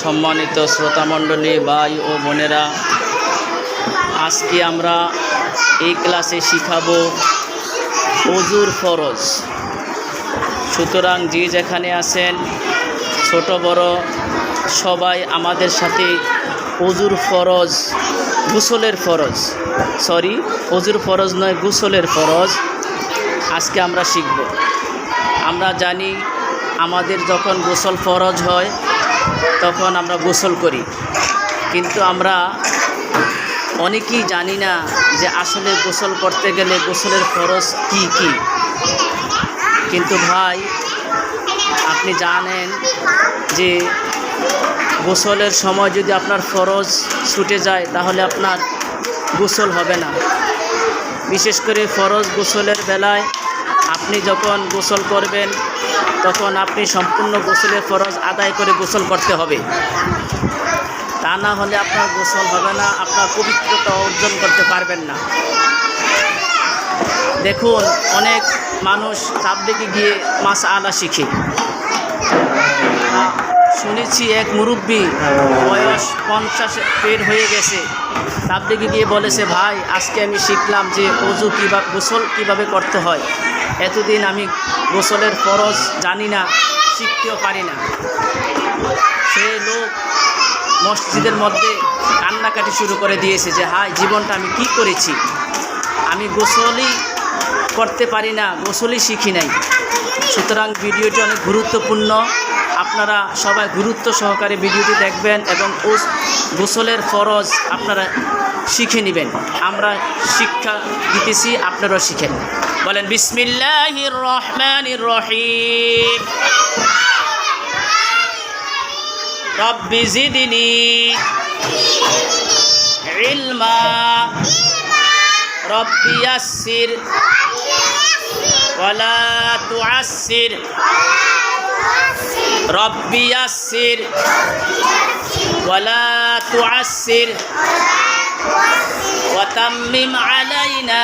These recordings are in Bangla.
সম্মানিত শ্রোতামণ্ডলী ভাই ও বোনেরা, আজকে আমরা এই ক্লাসে শিখাবো ওযুর ফরজ। সুতরাং যে যেখানে আছেন ছোট বড় সবাই আমাদের সাথে ওযুর ফরজ, গোসলের ফরজ, ওযুর ফরজ নয়, গোসলের ফরজ আজকে আমরা শিখব। আমরা জানি আমাদের যখন গোসল ফরজ হয় তখন আমরা গোসল করি, কিন্তু আমরা অনেকেই জানি না যে আসলে গোসল করতে গেলে গোসলের ফরজ কি কি। কিন্তু ভাই, আপনি জানেন যে গোসলের সময় যদি আপনার ফরজ ছুটে যায় তাহলে আপনার গোসল হবে না। বিশেষ করে ফরজ গোসলের বেলায় আপনি যখন গোসল করবেন তখন আপনি সম্পূর্ণ গোসলের ফরজ আদায় করে গোসল করতে হবে, তা না হলে আপনার গোসল হবে না, আপনার পবিত্রতা অর্জন করতে পারবেন না। দেখুন, অনেক মানুষ তাবলীগে গিয়ে মাসআলা শিখে। শুনেছি এক মুরব্বী বয়স 50 পের হয়ে গেছে, তাবলীগে গিয়ে বলেছে, ভাই আজকে আমি শিখলাম যে ওযু কীভাবে, গোসল কীভাবে করতে হয়। এতদিন আমি গোসলের ফরজ জানি না, শিখতেও পারি না। সে লোক মসজিদের মধ্যে কান্নাকাটি শুরু করে দিয়েছে যে হায় জীবনটা আমি কি করেছি, আমি গোসলই করতে পারি না, গোসলই শিখি নাই। সুতরাং ভিডিওটি অনেক গুরুত্বপূর্ণ, আপনারা সবাই গুরুত্ব সহকারে ভিডিওটি দেখবেন এবং গোসলের ফরজ আপনারা শিখে নেবেন। আমরা শিক্ষা দিতেছি, আপনারাও শিখেন। বলেন বিসমিল্লাহির রহমানির রহিম। রব্বি জিদনি ইলমা রব্বি ইয়াসসির ওয়ালা তুআসসির রব্বি ইয়াসসির ওয়ালা তুআসসির ওয়া তাম্মিম আলাইনা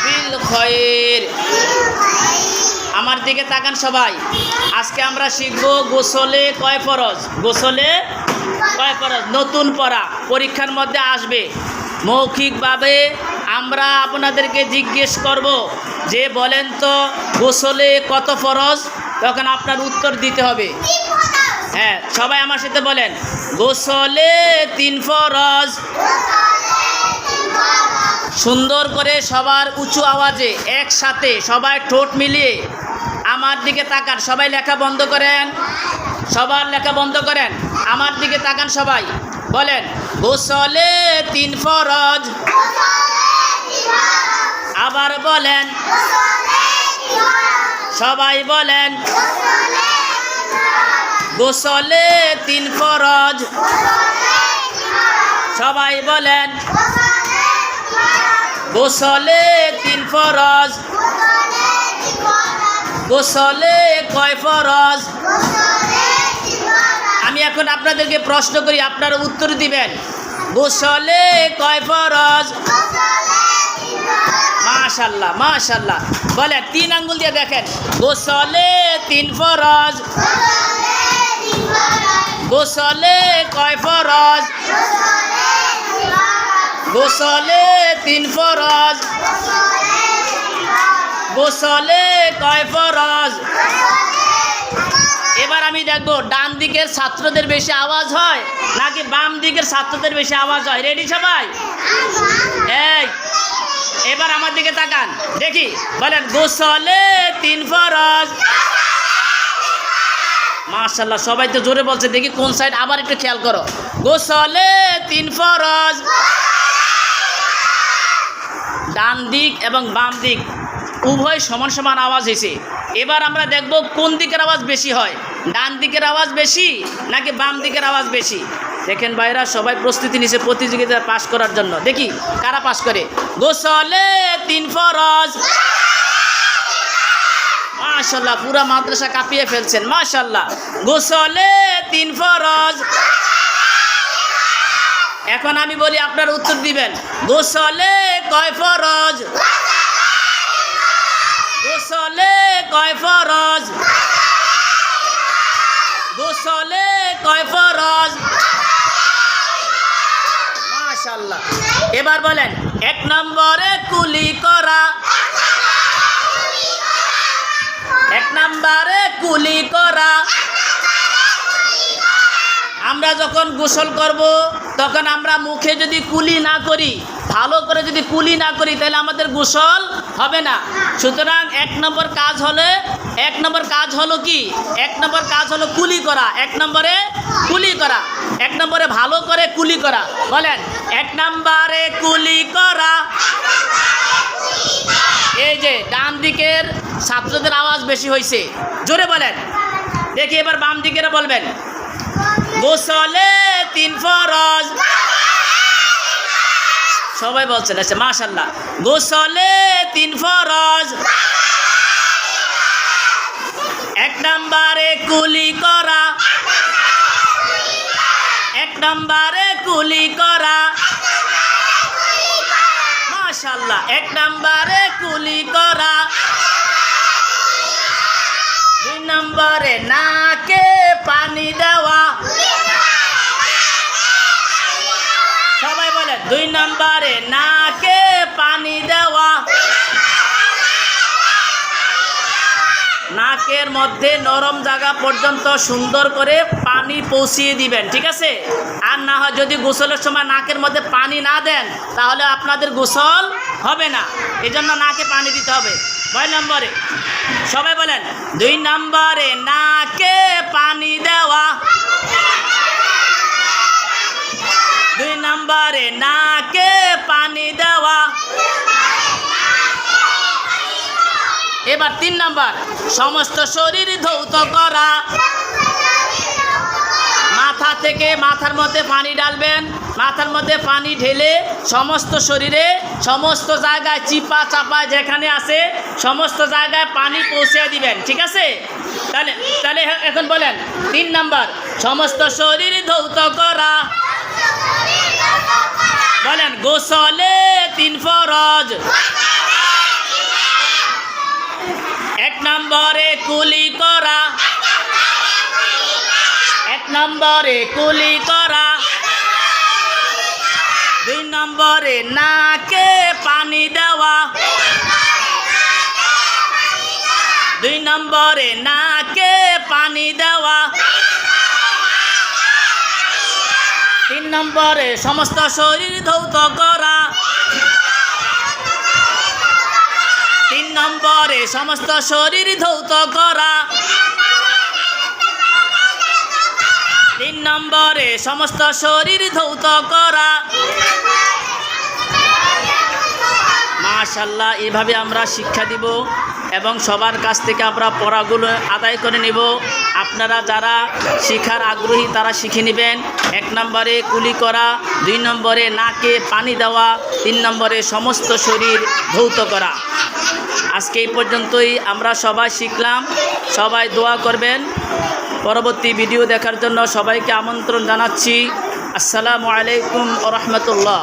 বিল খায়র। আমার দিকে তাকান সবাই। আজকে আমরা শিখব গোসলে কয় ফরজ, গোসলে কয় ফরজ। নতুন পড়া, পরীক্ষার মধ্যে আসবে। মৌখিকভাবে আমরা আপনাদেরকে জিজ্ঞেস করব যে বলেন তো গোসলে কত ফরজ, তখন আপনার উত্তর দিতে হবে। হ্যাঁ, সবাই আমার সাথে বলেন, গোসলে 3 ফরজ। সুন্দর করে সবার উঁচু আওয়াজে একসাথে সবাই ঠোঁট মিলিয়ে আমার দিকে তাকান। সবাই লেখা বন্ধ করেন, সবার লেখা বন্ধ করেন, আমার দিকে তাকান সবাই। বলেন গোসলে 3 ফরজ। আবার বলেন, সবাই বলেন গোসলে 3 ফরজ। সবাই বলেন গোসলে 3 ফরজ। গোসলে কয় ফরজ? আমি এখন আপনাদেরকে প্রশ্ন করি, আপনারা উত্তর দিবেন। গোসলে কয় ফরজ? মাশাআল্লাহ, মাশাআল্লাহ। বলেন 3 আঙ্গুল দিয়ে দেখেন, গোসলে 3 ফরজ। গোসলে কয় ফরজ? গোসলে 3 ফরজ। গোসলে কয় ফরজ? এবার আমি দেখবো ডান দিকের ছাত্রদের বেশি আওয়াজ হয় নাকি বাম দিকের ছাত্রদের বেশি আওয়াজ হয়। রেডি সবাই? এই এবার আমার দিকে তাকান, দেখি। বলেন গোসলে 3 ফরজ। মাশাআল্লাহ, সবাই তো জোরে বলছে। দেখি কোন সাইড, আবার একটু খেয়াল করো। গোসলে 3 ফরজ। ডান দিক এবং বাম দিক উভয় সমান সমান আওয়াজ হয়েছে। এবার আমরা দেখব কোন দিকের আওয়াজ বেশি হয়, ডান দিকের আওয়াজ বেশি নাকি বাম দিকের আওয়াজ বেশি। দেখেন ভাইরা, সবাই প্রস্তুতি নিছে প্রতিযোগিতায় পাস করার জন্য। দেখি কারা পাস করে। গোসলে 3 ফরজ। মাশাআল্লাহ, পুরা মাদ্রাসা কাঁপিয়ে ফেলছেন। মাশাআল্লাহ। গোসলে 3 ফরজ। এখন আমি বলি, আপনার উত্তর দিবেন। গোসলে কয় ফরজ? গোসলে কয় ফরজ? গোসলে কয় ফরজ? মাশাআল্লাহ। এবার বলেন 1 নম্বরে কুলি করা। 1 নম্বরে কুলি করা। আমরা যখন গোসল করব তখন আমরা মুখে যদি কুলি না করি, ভালো করে যদি কুলি না করি, তাহলে আমাদের গোসল হবে না। সুতরাং 1 নম্বর কাজ হলো কি? 1 নম্বর কাজ হলো কুলি করা। 1 নম্বরে কুলি করা। 1 নম্বরে ভালো করে কুলি করা। বলেন 1 নম্বরে কুলি করা। এই যে ডান দিকের ছাত্রদের আওয়াজ বেশি হয়েছে, জোরে বলেন। দেখি এবার বাম দিকেরা বলবেন। গোসলে 3 ফরজ। সবাই বলছেন, আচ্ছা মাশাআল্লাহ। গোসলে 3 ফরজ। 1 নম্বরে কুলি করা। 1 নম্বরে কুলি করা। মাশাআল্লাহ। 1 নম্বরে কুলি করা। 2 নম্বরে নাকে পানি দেওয়া। সবাই বলেন 2 নম্বরে নাকে পানি দেওয়া। নাকের মধ্যে নরম জায়গা পর্যন্ত সুন্দর করে পানি পৌঁছিয়ে দিবেন, ঠিক আছে? আর না হয় যদি গোসলের সময় নাকের মধ্যে পানি না দেন তাহলে আপনাদের গোসল হবে না। এজন্য নাকে পানি দিতে হবে। 2 নম্বরে সবাই বলেন 2 নম্বরে নাকে পানি দেওয়া। 2 নম্বরে নাকে পানি দেওয়া। এবার 3 নম্বর সমস্ত শরীর ধৌত করা। মাথা থেকে মাথার মধ্যে পানি ঢালবেন। মাথার মধ্যে পানি ঢেলে সমস্ত শরীরে সমস্ত জায়গায় চিপা চাপা যেখানে আছে সমস্ত জায়গায় পানি পৌঁছে দিবেন, ঠিক আছে? তাহলে এখন বলেন 3 নম্বর সমস্ত শরীর ধৌত করা। বলেন গোসলে 3 ফরজ। 1 নম্বরে কুলি করা। 1 নম্বরে কুলি করা। 2 নম্বরে নাকে পানি দেওয়া। 2 নম্বরে নাকে পানি দেওয়া। 3 নম্বরে সমস্ত শরীর ধৌত করা। 3 নম্বরে সমস্ত শরীর ধৌত করা। 3 নম্বরে সমস্ত শরীর ধৌত করা। মাশাআল্লাহ। এইভাবে আমরা শিক্ষা দিব এবং সবার কাছ থেকে আমরা পড়াগুলো আদায় করে নেব। আপনারা যারা শিখার আগ্রহী তারা শিখে নেবেন। 1 নম্বরে কুলি করা, 2 নম্বরে নাকে পানি দেওয়া, 3 নম্বরে সমস্ত শরীর ধৌত করা। আজকে এই পর্যন্তই আমরা সবাই শিখলাম। সবাই দোয়া করবেন। পরবর্তী ভিডিও দেখার জন্য সবাইকে আমন্ত্রণ জানাচ্ছি। আসসালামু আলাইকুম ওয়া রাহমাতুল্লাহ।